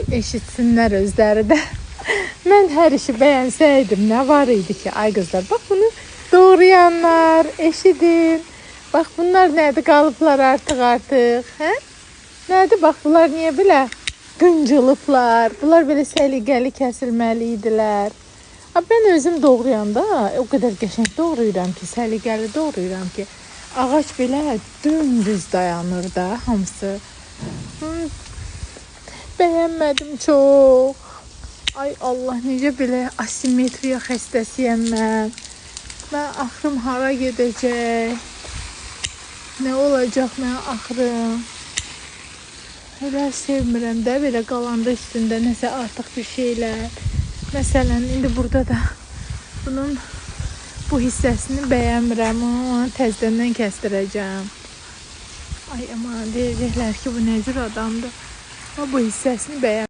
Eşitsinlər özləri də. Mən hər işi bəyənsəydim, nə var idi ki? Ay qızlar, bax bunu doğrayanlar, eşidin. Bax bunlar nədir, qalıblar artıq. Hə? Nədir, bax bunlar niyə belə qıncılıblar? Bunlar belə səliqəli kəsilməli idilər. Mən özüm doğrayanda o qədər qəşəng doğrayıram ki, səliqəli doğrayıram ki, ağac belə dümdüz dayanır da hamısı. Bəyənmədim çox. Ay Allah, necə belə asimetriya xəstəsiyəm mən. Mən axırım hara gedəcək? Nə olacaq mən axırım? Elə sevmirəm də belə qalanda üstündə nəsə artıq bir şeylər. Məsələn, indi burada da bunun bu hissəsini bəyənmirəm. Onu təzədən kəsdirəcəm. Ay aman, deyəcəklər ki, bu nə cür adamdır. Ama bu hissəsini bəyənmirəm.